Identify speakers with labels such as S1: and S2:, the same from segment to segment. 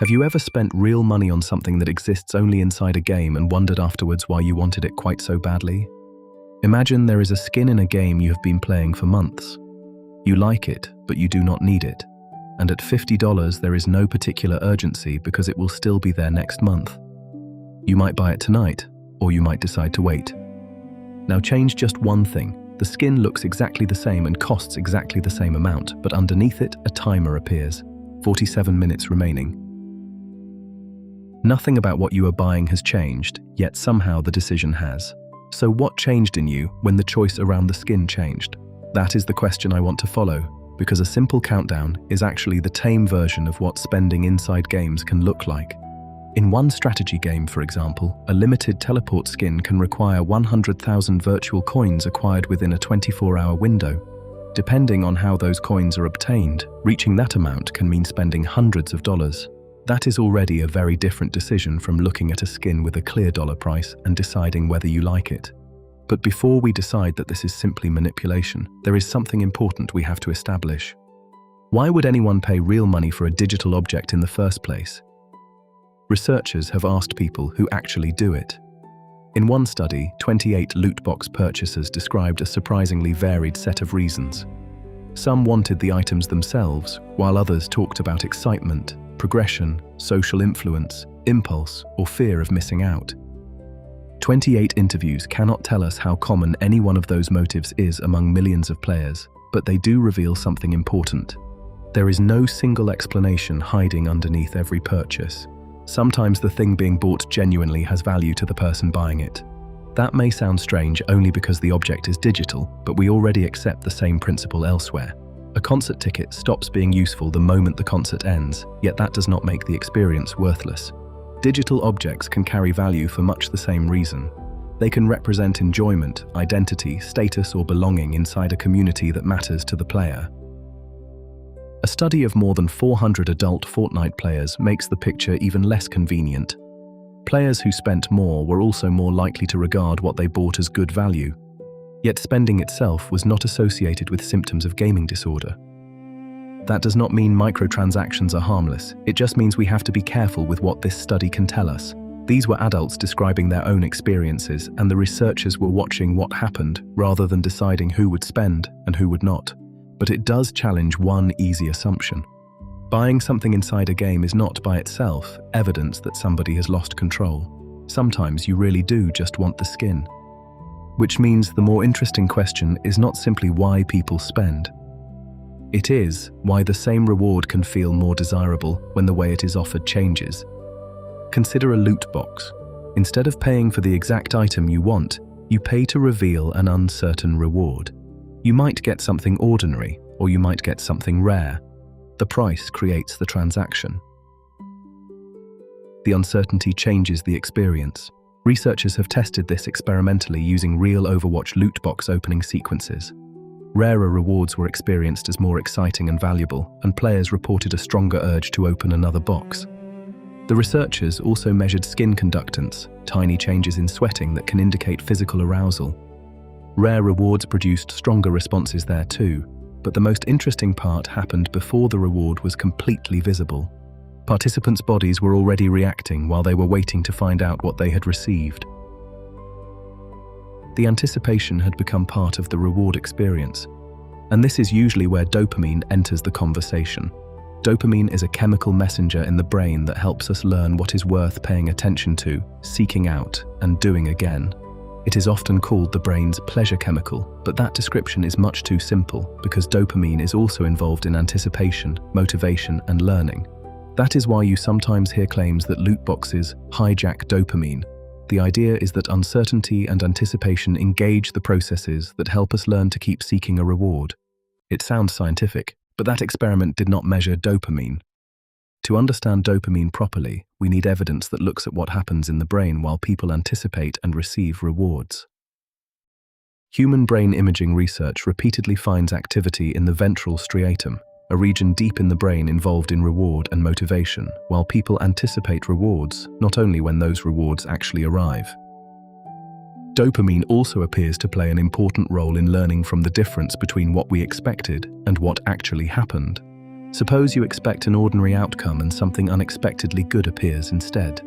S1: Have you ever spent real money on something that exists only inside a game and wondered afterwards why you wanted it quite so badly? Imagine there is a skin in a game you have been playing for months. You like it, but you do not need it. And at $50 there is no particular urgency because it will still be there next month. You might buy it tonight, or you might decide to wait. Now change just one thing. The skin looks exactly the same and costs exactly the same amount, but underneath it a timer appears. 47 minutes remaining. Nothing about what you are buying has changed, yet somehow the decision has. So what changed in you when the choice around the skin changed? That is the question I want to follow, because a simple countdown is actually the tame version of what spending inside games can look like. In one strategy game, for example, a limited teleport skin can require 100,000 virtual coins acquired within a 24-hour window. Depending on how those coins are obtained, reaching that amount can mean spending hundreds of dollars. That is already a very different decision from looking at a skin with a clear dollar price and deciding whether you like it. But before we decide that this is simply manipulation, there is something important we have to establish. Why would anyone pay real money for a digital object in the first place? Researchers have asked people who actually do it. In one study, 28 loot box purchasers described a surprisingly varied set of reasons. Some wanted the items themselves, while others talked about excitement, progression, social influence, impulse, or fear of missing out. 28 interviews cannot tell us how common any one of those motives is among millions of players, but they do reveal something important. There is no single explanation hiding underneath every purchase. Sometimes the thing being bought genuinely has value to the person buying it. That may sound strange only because the object is digital, but we already accept the same principle elsewhere. A concert ticket stops being useful the moment the concert ends, yet that does not make the experience worthless. Digital objects can carry value for much the same reason. They can represent enjoyment, identity, status, or belonging inside a community that matters to the player. A study of more than 400 adult Fortnite players makes the picture even less convenient. Players who spent more were also more likely to regard what they bought as good value. Yet spending itself was not associated with symptoms of gaming disorder. That does not mean microtransactions are harmless, it just means we have to be careful with what this study can tell us. These were adults describing their own experiences, and the researchers were watching what happened rather than deciding who would spend and who would not. But it does challenge one easy assumption. Buying something inside a game is not by itself evidence that somebody has lost control. Sometimes you really do just want the skin. Which means the more interesting question is not simply why people spend. It is why the same reward can feel more desirable when the way it is offered changes. Consider a loot box. Instead of paying for the exact item you want, you pay to reveal an uncertain reward. You might get something ordinary, or you might get something rare. The price creates the transaction. The uncertainty changes the experience. Researchers have tested this experimentally using real Overwatch loot box opening sequences. Rarer rewards were experienced as more exciting and valuable, and players reported a stronger urge to open another box. The researchers also measured skin conductance, tiny changes in sweating that can indicate physical arousal. Rare rewards produced stronger responses there too, but the most interesting part happened before the reward was completely visible. Participants' bodies were already reacting while they were waiting to find out what they had received. The anticipation had become part of the reward experience, and this is usually where dopamine enters the conversation. Dopamine is a chemical messenger in the brain that helps us learn what is worth paying attention to, seeking out, and doing again. It is often called the brain's pleasure chemical, but that description is much too simple because dopamine is also involved in anticipation, motivation, and learning. That is why you sometimes hear claims that loot boxes hijack dopamine. The idea is that uncertainty and anticipation engage the processes that help us learn to keep seeking a reward. It sounds scientific, but that experiment did not measure dopamine. To understand dopamine properly, we need evidence that looks at what happens in the brain while people anticipate and receive rewards. Human brain imaging research repeatedly finds activity in the ventral striatum, a region deep in the brain involved in reward and motivation, while people anticipate rewards, not only when those rewards actually arrive. Dopamine also appears to play an important role in learning from the difference between what we expected and what actually happened. Suppose you expect an ordinary outcome and something unexpectedly good appears instead.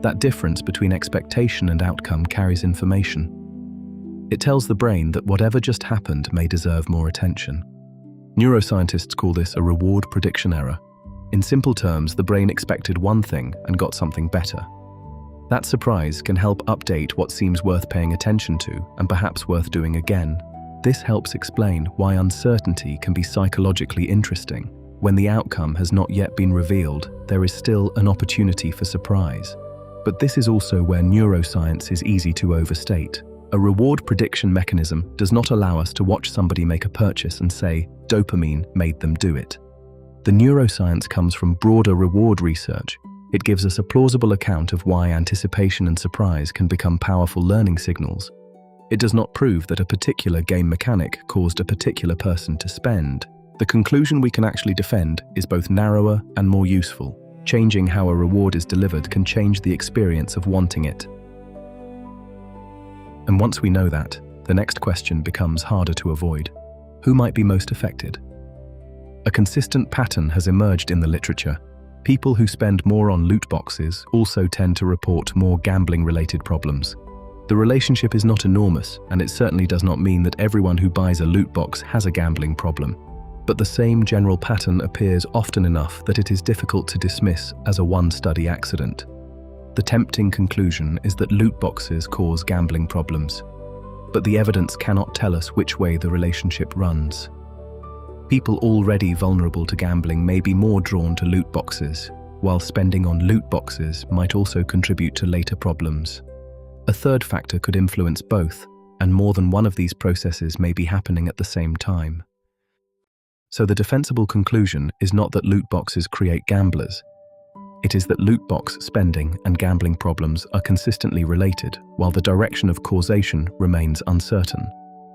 S1: That difference between expectation and outcome carries information. It tells the brain that whatever just happened may deserve more attention. Neuroscientists call this a reward prediction error. In simple terms, the brain expected one thing and got something better. That surprise can help update what seems worth paying attention to and perhaps worth doing again. This helps explain why uncertainty can be psychologically interesting. When the outcome has not yet been revealed, there is still an opportunity for surprise. But this is also where neuroscience is easy to overstate. A reward prediction mechanism does not allow us to watch somebody make a purchase and say, dopamine made them do it. The neuroscience comes from broader reward research. It gives us a plausible account of why anticipation and surprise can become powerful learning signals. It does not prove that a particular game mechanic caused a particular person to spend. The conclusion we can actually defend is both narrower and more useful. Changing how a reward is delivered can change the experience of wanting it. And once we know that, the next question becomes harder to avoid. Who might be most affected? A consistent pattern has emerged in the literature. People who spend more on loot boxes also tend to report more gambling-related problems. The relationship is not enormous, and it certainly does not mean that everyone who buys a loot box has a gambling problem. But the same general pattern appears often enough that it is difficult to dismiss as a one-study accident. The tempting conclusion is that loot boxes cause gambling problems, but the evidence cannot tell us which way the relationship runs. People already vulnerable to gambling may be more drawn to loot boxes, while spending on loot boxes might also contribute to later problems. A third factor could influence both, and more than one of these processes may be happening at the same time. So the defensible conclusion is not that loot boxes create gamblers. It is that loot box spending and gambling problems are consistently related, while the direction of causation remains uncertain.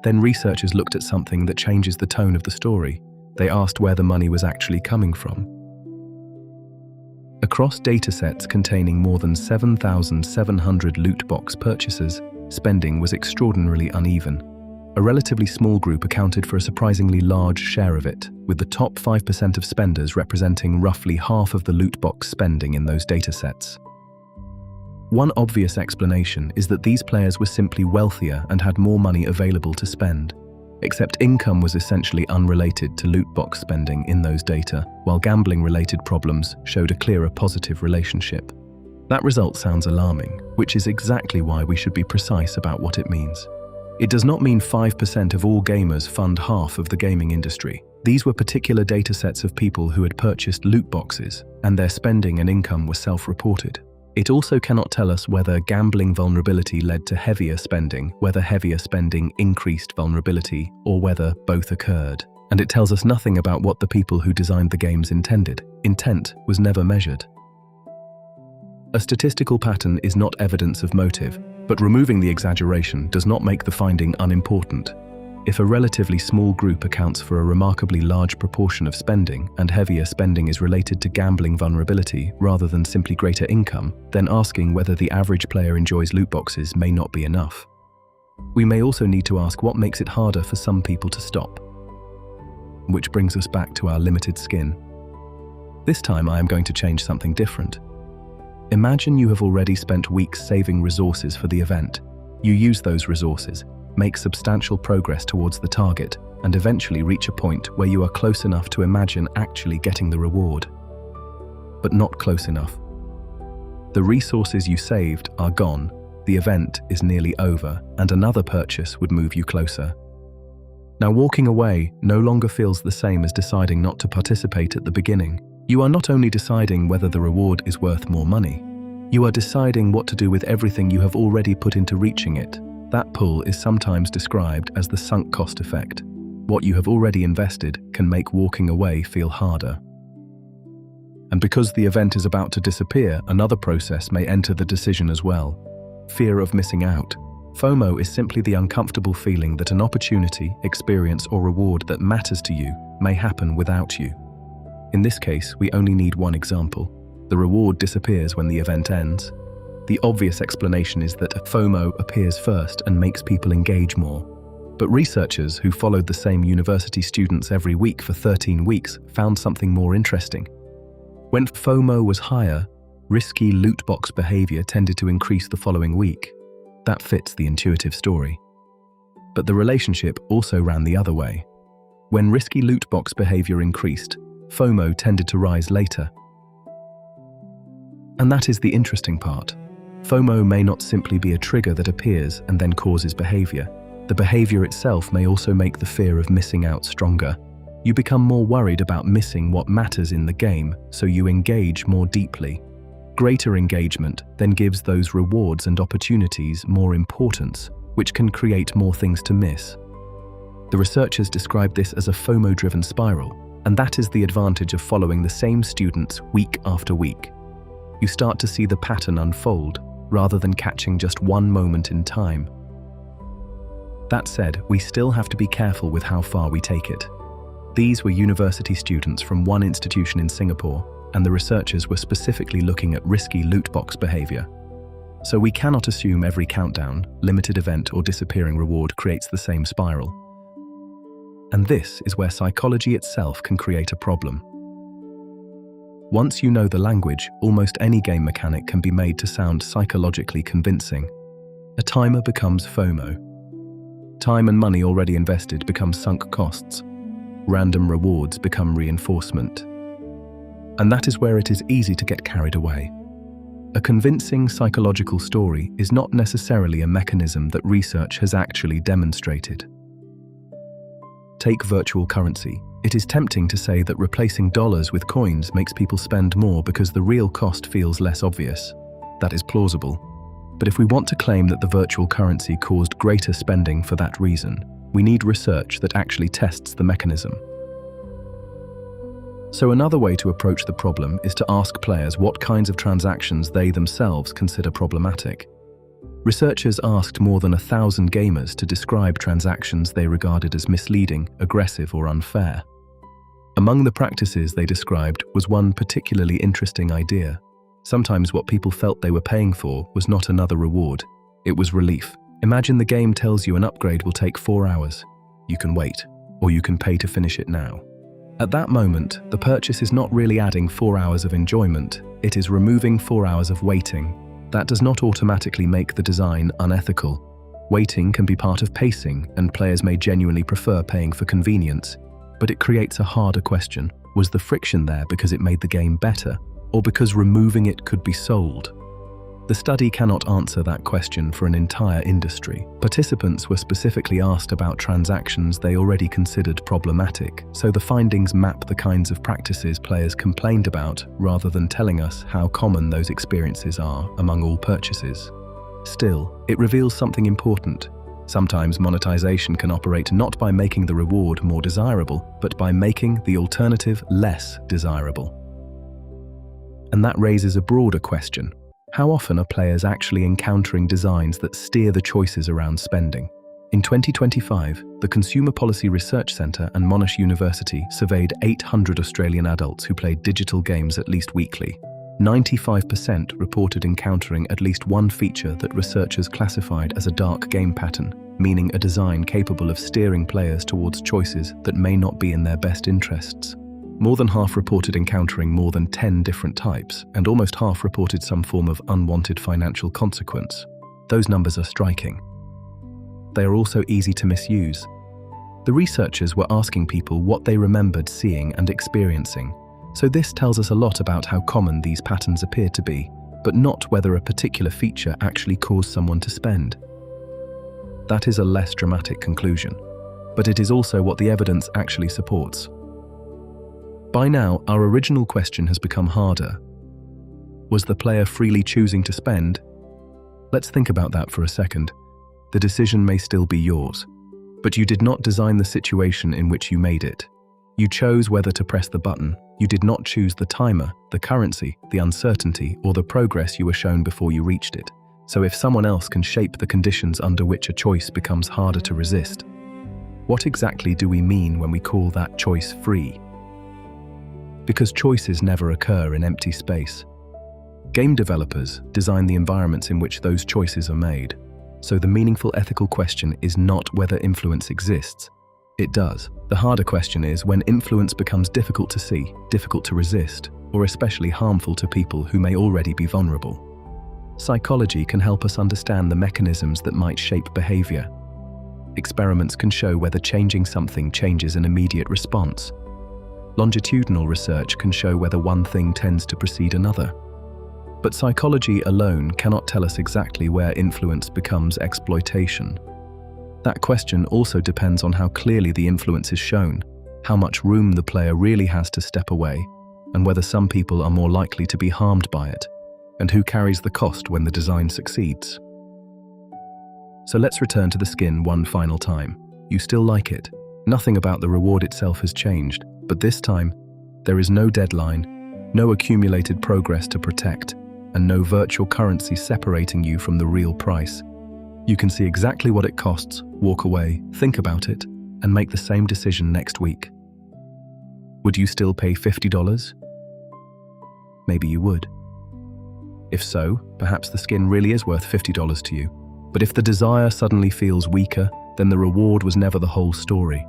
S1: Then researchers looked at something that changes the tone of the story. They asked where the money was actually coming from. Across datasets containing more than 7,700 loot box purchases, spending was extraordinarily uneven. A relatively small group accounted for a surprisingly large share of it, with the top 5% of spenders representing roughly half of the loot box spending in those datasets. One obvious explanation is that these players were simply wealthier and had more money available to spend. Except income was essentially unrelated to loot box spending in those data, while gambling-related problems showed a clearer positive relationship. That result sounds alarming, which is exactly why we should be precise about what it means. It does not mean 5% of all gamers fund half of the gaming industry. These were particular datasets of people who had purchased loot boxes, and their spending and income were self-reported. It also cannot tell us whether gambling vulnerability led to heavier spending, whether heavier spending increased vulnerability, or whether both occurred. And it tells us nothing about what the people who designed the games intended. Intent was never measured. A statistical pattern is not evidence of motive, but removing the exaggeration does not make the finding unimportant. If a relatively small group accounts for a remarkably large proportion of spending, and heavier spending is related to gambling vulnerability rather than simply greater income, then asking whether the average player enjoys loot boxes may not be enough. We may also need to ask what makes it harder for some people to stop. Which brings us back to our limited skin. This time I am going to change something different. Imagine you have already spent weeks saving resources for the event. You use those resources, make substantial progress towards the target, and eventually reach a point where you are close enough to imagine actually getting the reward. But not close enough. The resources you saved are gone, the event is nearly over, and another purchase would move you closer. Now walking away no longer feels the same as deciding not to participate at the beginning. You are not only deciding whether the reward is worth more money, you are deciding what to do with everything you have already put into reaching it. That pull is sometimes described as the sunk cost effect. What you have already invested can make walking away feel harder. And because the event is about to disappear, another process may enter the decision as well. Fear of missing out. FOMO is simply the uncomfortable feeling that an opportunity, experience, or reward that matters to you may happen without you. In this case, we only need one example. The reward disappears when the event ends. The obvious explanation is that FOMO appears first and makes people engage more. But researchers who followed the same university students every week for 13 weeks found something more interesting. When FOMO was higher, risky loot box behavior tended to increase the following week. That fits the intuitive story. But the relationship also ran the other way. When risky loot box behavior increased, FOMO tended to rise later. And that is the interesting part. FOMO may not simply be a trigger that appears and then causes behavior. The behavior itself may also make the fear of missing out stronger. You become more worried about missing what matters in the game, so you engage more deeply. Greater engagement then gives those rewards and opportunities more importance, which can create more things to miss. The researchers describe this as a FOMO-driven spiral, and that is the advantage of following the same students week after week. You start to see the pattern unfold, rather than catching just one moment in time. That said, we still have to be careful with how far we take it. These were university students from one institution in Singapore, and the researchers were specifically looking at risky loot box behavior. So we cannot assume every countdown, limited event, or disappearing reward creates the same spiral. And this is where psychology itself can create a problem. Once you know the language, almost any game mechanic can be made to sound psychologically convincing. A timer becomes FOMO. Time and money already invested become sunk costs. Random rewards become reinforcement. And that is where it is easy to get carried away. A convincing psychological story is not necessarily a mechanism that research has actually demonstrated. Take virtual currency. It is tempting to say that replacing dollars with coins makes people spend more because the real cost feels less obvious. That is plausible. But if we want to claim that the virtual currency caused greater spending for that reason, we need research that actually tests the mechanism. So another way to approach the problem is to ask players what kinds of transactions they themselves consider problematic. Researchers asked more than 1,000 gamers to describe transactions they regarded as misleading, aggressive, or unfair. Among the practices they described was one particularly interesting idea. Sometimes what people felt they were paying for was not another reward, it was relief. Imagine the game tells you an upgrade will take 4 hours. You can wait, or you can pay to finish it now. At that moment, the purchase is not really adding 4 hours of enjoyment, it is removing 4 hours of waiting. That does not automatically make the design unethical. Waiting can be part of pacing, and players may genuinely prefer paying for convenience. But it creates a harder question. Was the friction there because it made the game better, or because removing it could be sold? The study cannot answer that question for an entire industry. Participants were specifically asked about transactions they already considered problematic, so the findings map the kinds of practices players complained about rather than telling us how common those experiences are among all purchases. Still, it reveals something important. Sometimes monetization can operate not by making the reward more desirable, but by making the alternative less desirable. And that raises a broader question. How often are players actually encountering designs that steer the choices around spending? In 2025, the Consumer Policy Research Centre and Monash University surveyed 800 Australian adults who played digital games at least weekly. 95% reported encountering at least one feature that researchers classified as a dark game pattern, meaning a design capable of steering players towards choices that may not be in their best interests. More than half reported encountering more than 10 different types, and almost half reported some form of unwanted financial consequence. Those numbers are striking. They are also easy to misuse. The researchers were asking people what they remembered seeing and experiencing, so this tells us a lot about how common these patterns appear to be, but not whether a particular feature actually caused someone to spend. That is a less dramatic conclusion, but it is also what the evidence actually supports. By now, our original question has become harder. Was the player freely choosing to spend? Let's think about that for a second. The decision may still be yours, but you did not design the situation in which you made it. You chose whether to press the button. You did not choose the timer, the currency, the uncertainty, or the progress you were shown before you reached it. So if someone else can shape the conditions under which a choice becomes harder to resist, what exactly do we mean when we call that choice free? Because choices never occur in empty space. Game developers design the environments in which those choices are made. So the meaningful ethical question is not whether influence exists. It does. The harder question is when influence becomes difficult to see, difficult to resist, or especially harmful to people who may already be vulnerable. Psychology can help us understand the mechanisms that might shape behavior. Experiments can show whether changing something changes an immediate response. Longitudinal research can show whether one thing tends to precede another. But psychology alone cannot tell us exactly where influence becomes exploitation. That question also depends on how clearly the influence is shown, how much room the player really has to step away, and whether some people are more likely to be harmed by it, and who carries the cost when the design succeeds. So let's return to the skin one final time. You still like it. Nothing about the reward itself has changed, but this time, there is no deadline, no accumulated progress to protect, and no virtual currency separating you from the real price. You can see exactly what it costs, walk away, think about it, and make the same decision next week. Would you still pay $50? Maybe you would. If so, perhaps the skin really is worth $50 to you. But if the desire suddenly feels weaker, then the reward was never the whole story.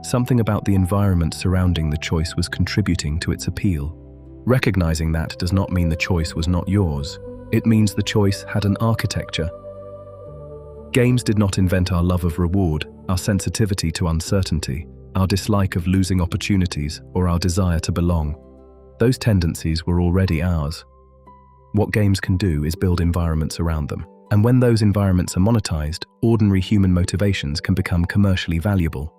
S1: Something about the environment surrounding the choice was contributing to its appeal. Recognizing that does not mean the choice was not yours. It means the choice had an architecture. Games did not invent our love of reward, our sensitivity to uncertainty, our dislike of losing opportunities, or our desire to belong. Those tendencies were already ours. What games can do is build environments around them. And when those environments are monetized, ordinary human motivations can become commercially valuable.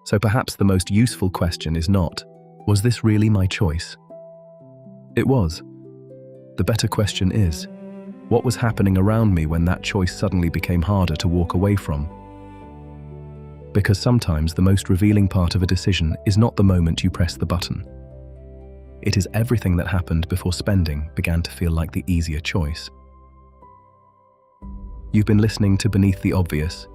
S1: So perhaps the most useful question is not, was this really my choice? It was. The better question is, what was happening around me when that choice suddenly became harder to walk away from? Because sometimes the most revealing part of a decision is not the moment you press the button. It is everything that happened before spending began to feel like the easier choice. You've been listening to Beneath the Obvious,